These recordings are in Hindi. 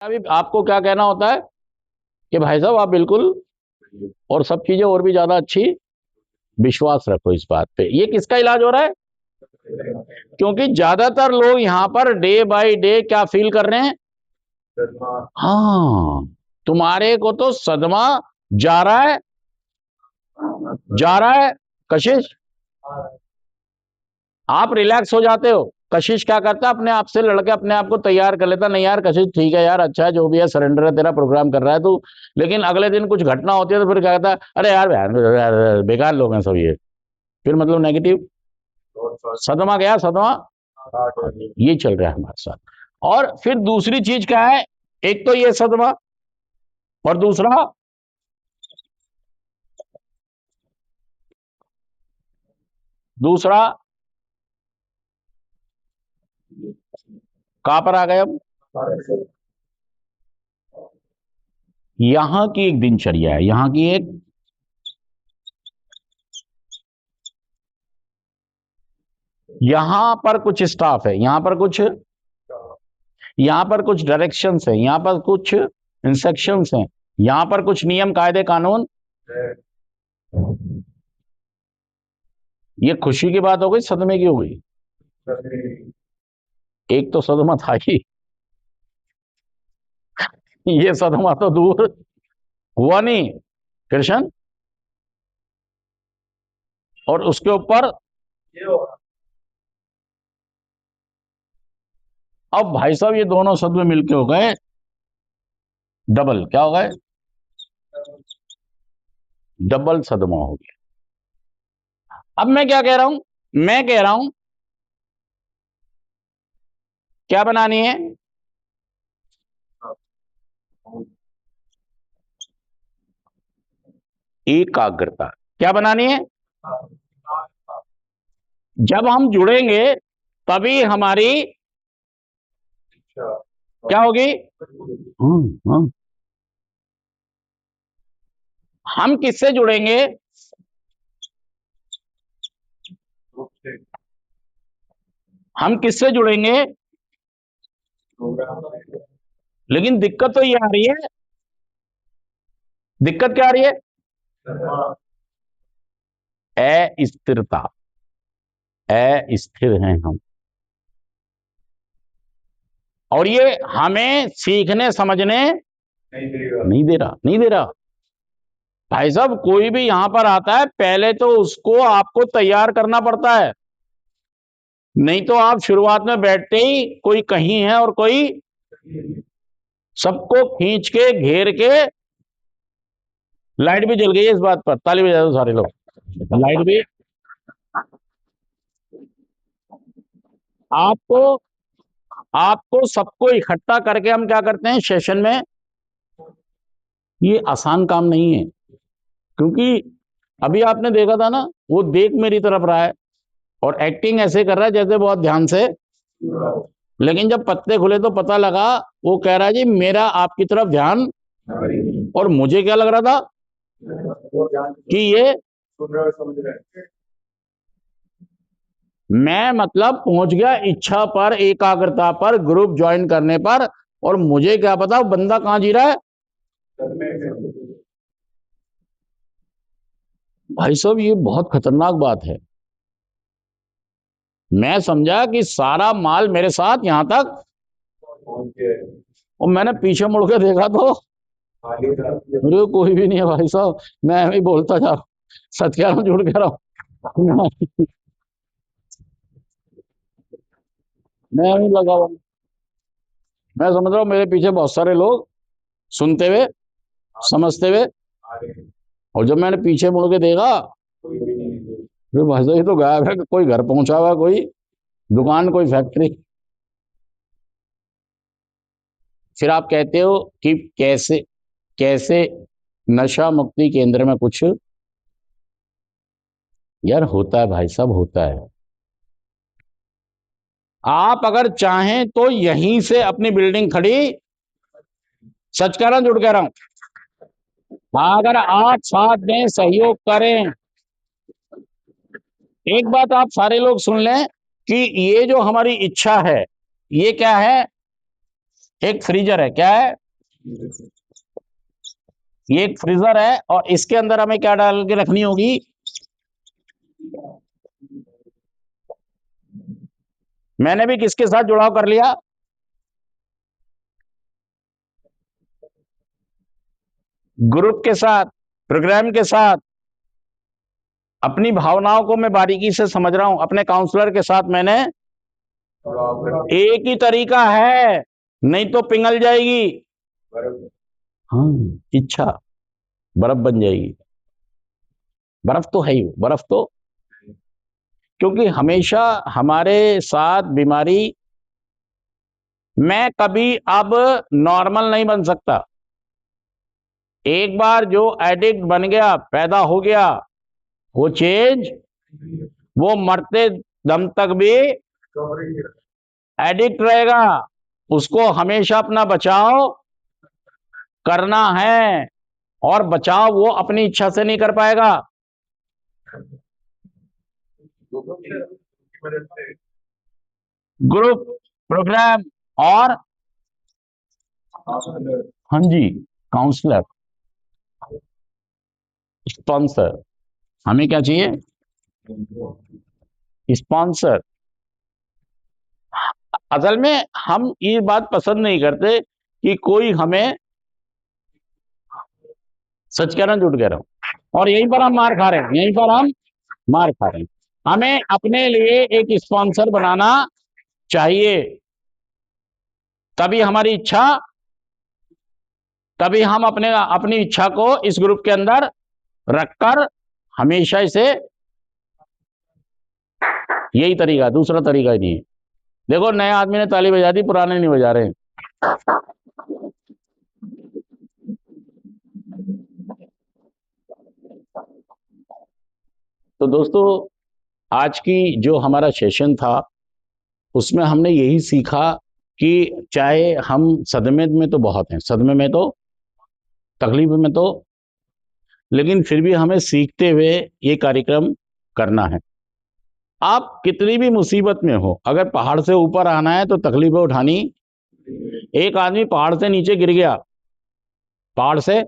अभी आपको क्या कहना होता है कि भाई साहब आप बिल्कुल और सब चीजें और भी ज्यादा अच्छी, विश्वास रखो इस बात पे। ये किसका इलाज हो रहा है? क्योंकि ज्यादातर लोग यहां पर डे बाय डे क्या फील कर रहे हैं? हाँ, तुम्हारे को तो सदमा जा रहा है, जा रहा है। कशिश, आप रिलैक्स हो जाते हो। कशिश क्या करता है? अपने आप से लड़के अपने आप को तैयार कर लेता, नहीं यार कशिश ठीक है यार, अच्छा है जो भी है, सरेंडर है, तेरा प्रोग्राम कर रहा है तू। लेकिन अगले दिन कुछ घटना होती है तो फिर क्या कहता है? अरे यार बेकार लोग हैं सब ये। फिर मतलब नेगेटिव सदमा गया, सदमा ये चल रहा है हमारे साथ। और फिर दूसरी चीज क्या है? एक तो ये सदमा, और दूसरा दूसरा कहां पर आ गए हम? यहां की एक दिनचर्या है, यहां की एक, यहां पर कुछ स्टाफ है, यहां पर कुछ, यहां पर कुछ डायरेक्शंस है, यहां पर कुछ इंस्ट्रक्शंस हैं, यहां पर कुछ नियम कायदे कानून। ये खुशी की बात हो गई, सदमे की हो गई? एक तो सदमा था ही, ये सदमा तो दूर हुआ नहीं कृष्ण, और उसके ऊपर अब भाई साहब ये दोनों सदमे मिलके हो गए डबल, क्या हो गए? डबल सदमा हो गया। अब मैं क्या कह रहा हूं? मैं कह रहा हूं क्या बनानी है? एकाग्रता। क्या बनानी है? जब हम जुड़ेंगे तभी हमारी क्या होगी? हम्म। हम किससे जुड़ेंगे? हम किससे जुड़ेंगे? लेकिन दिक्कत तो ये आ रही है, दिक्कत क्या आ रही है? अस्थिरता। अस्थिर हैं हम, और ये हमें सीखने समझने नहीं दे रहा, नहीं दे रहा। भाई साहब कोई भी यहां पर आता है पहले तो उसको आपको तैयार करना पड़ता है, नहीं तो आप शुरुआत में बैठते ही कोई कहीं है और कोई, सबको खींच के घेर के। लाइट भी जल गई है इस बात पर, ताली बजा दो सारे लोग। लाइट भी आपको, आपको सबको इकट्ठा करके हम क्या करते हैं सेशन में? ये आसान काम नहीं है, क्योंकि अभी आपने देखा था ना, वो देख मेरी तरफ रहा है और एक्टिंग ऐसे कर रहा है जैसे बहुत ध्यान से, लेकिन जब पत्ते खुले तो पता लगा वो कह रहा है जी मेरा आपकी तरफ ध्यान, और मुझे क्या लग रहा था कि ये, मैं मतलब पहुंच गया इच्छा पर, एकाग्रता पर, ग्रुप ज्वाइन करने पर, और मुझे क्या पता वो बंदा कहां जी रहा है। भाई साहब ये बहुत खतरनाक बात है। मैं समझा कि सारा माल मेरे साथ यहां तक, और मैंने पीछे मुड़ के देखा तो मेरे को कोई भी नहीं है भाई साहब। मैं ही बोलता जा रहा हूँ, सच कह रहा हूँ झूठ कह रहा हूँ। मैं नहीं लगा हुआ, मैं समझ रहा हूँ मेरे पीछे बहुत सारे लोग सुनते हुए, समझते हुए, और जब मैंने पीछे मुड़ के देखा फिर भाई साहब ये तो गायब है, कोई घर पहुंचा हुआ, कोई दुकान, कोई फैक्ट्री। फिर आप कहते हो कि कैसे, कैसे नशा मुक्ति केंद्र में कुछ, यार होता है भाई साहब, होता है। आप अगर चाहें तो यहीं से अपनी बिल्डिंग खड़ी, सच कह रहा हूं झूठ कह रहा हूं, अगर आप साथ में सहयोग करें। एक बात आप सारे लोग सुन लें कि ये जो हमारी इच्छा है, ये क्या है? एक फ्रीजर है, क्या है? ये एक फ्रीजर है और इसके अंदर हमें क्या डाल के रखनी होगी? मैंने भी किसके साथ जुड़ाव कर लिया? ग्रुप के साथ, प्रोग्राम के साथ। अपनी भावनाओं को मैं बारीकी से समझ रहा हूं, अपने काउंसलर के साथ मैंने एक ही तरीका है, नहीं तो पिघल जाएगी। हाँ, इच्छा बर्फ बन जाएगी। बर्फ तो है ही, बर्फ तो, क्योंकि हमेशा हमारे साथ बीमारी, मैं कभी अब नॉर्मल नहीं बन सकता। एक बार जो एडिक्ट बन गया, पैदा हो गया, वो चेंज, वो मरते दम तक भी एडिक्ट रहेगा। उसको हमेशा अपना बचाव करना है, और बचाव वो अपनी इच्छा से नहीं कर पाएगा। ग्रुप, प्रोग्राम और, हाँ जी, काउंसलर, स्पॉन्सर। हमें क्या चाहिए? स्पॉन्सर। असल में हम ये बात पसंद नहीं करते कि कोई हमें, सच कह रहा हूं झूठ कह रहा हूं, और यहीं पर हम मार खा रहे हैं, यहीं पर हम मार खा रहे हैं। हमें अपने लिए एक स्पॉन्सर बनाना चाहिए, तभी हमारी इच्छा, तभी हम अपनी इच्छा को इस ग्रुप के अंदर रखकर हमेशा इसे, यही तरीका, दूसरा तरीका ही नहीं है। देखो, नए आदमी ने ताली बजा दी, पुराने नहीं बजा रहे हैं। तो दोस्तों, आज की जो हमारा सेशन था, उसमें हमने यही सीखा कि चाहे हम सदमे में तो बहुत हैं, सदमे में तो, तकलीफ में तो, लेकिन फिर भी हमें सीखते हुए ये कार्यक्रम करना है। आप कितनी भी मुसीबत में हो, अगर पहाड़ से ऊपर आना है तो तकलीफें उठानी। एक आदमी पहाड़ से नीचे गिर गया, पहाड़ से,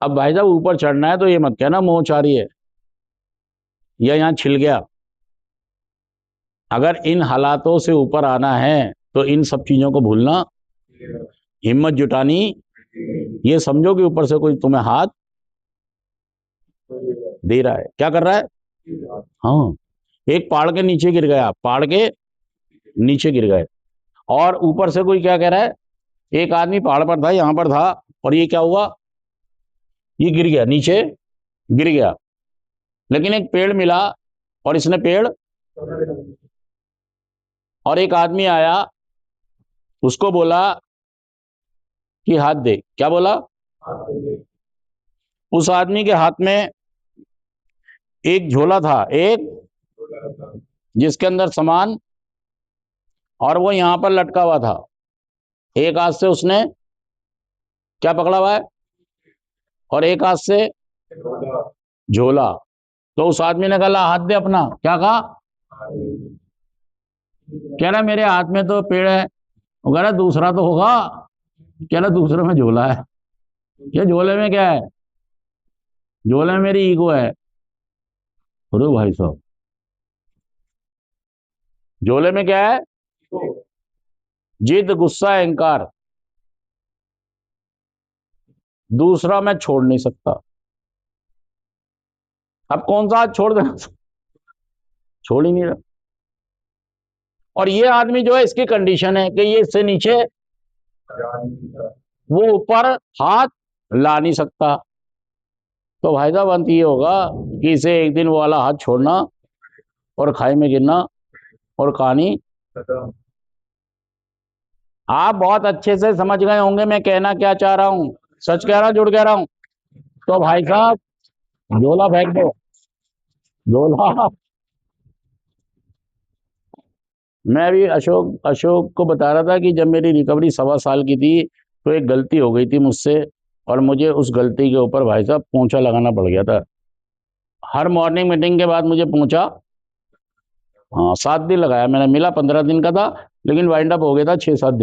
अब भाई साहब ऊपर चढ़ना है तो ये मत कहना मोच आ रही है या यहाँ छिल गया। अगर इन हालातों से ऊपर आना है तो इन सब चीजों को भूलना, हिम्मत जुटानी, ये समझो कि ऊपर से कोई तुम्हें हाथ दे रहा है। क्या कर रहा है? हाँ, एक पहाड़ के नीचे गिर गया, पहाड़ के नीचे गिर गए, और ऊपर से कोई क्या कह रहा है? एक आदमी पहाड़ पर था, यहां पर था, और ये क्या हुआ? ये गिर गया, नीचे गिर गया, लेकिन एक पेड़ मिला, और इसने पेड़, और एक आदमी आया, उसको बोला कि हाथ दे। क्या बोला? उस आदमी के हाथ में एक झोला था, एक, जिसके अंदर सामान, और वो यहां पर लटका हुआ था। एक हाथ से उसने क्या पकड़ा हुआ है, और एक हाथ से झोला। तो उस आदमी ने कहा हाथ दे अपना। क्या कहा? कह रहा मेरे हाथ में तो पेड़ है। वो कह रहा दूसरा तो होगा। कह रहा दूसरे में झोला है। ये झोले में क्या है? झोले में मेरी ईगो है। अरे भाई साहब, झोले में क्या है? जिद, गुस्सा, अहंकार। दूसरा मैं छोड़ नहीं सकता। अब कौन सा हाथ छोड़ देना? छोड़ ही नहीं रहा। और ये आदमी जो है, इसकी कंडीशन है कि ये इससे नीचे, वो ऊपर हाथ ला नहीं सकता। तो भाई साहब अंत ये होगा कि इसे एक दिन वो वाला हाथ छोड़ना और खाई में गिरना, और कहानी। आप बहुत अच्छे से समझ गए होंगे मैं कहना क्या चाह रहा हूं। सच कह रहा हूं, झूठ कह रहा हूं? तो भाई साहब, झोला फेंक दो, झोला। मैं भी अशोक अशोक को बता रहा था कि जब मेरी रिकवरी 1.25 साल की थी, तो एक गलती हो गई थी मुझसे, और मुझे उस गलती के ऊपर भाई साहब पोंछा लगाना पड़ गया था। हर मॉर्निंग मीटिंग के बाद मुझे पोंछा, हाँ, 7 दिन लगाया मैंने, मिला 15 दिन का था, लेकिन वाइंड अप हो गया था 6-7 दिन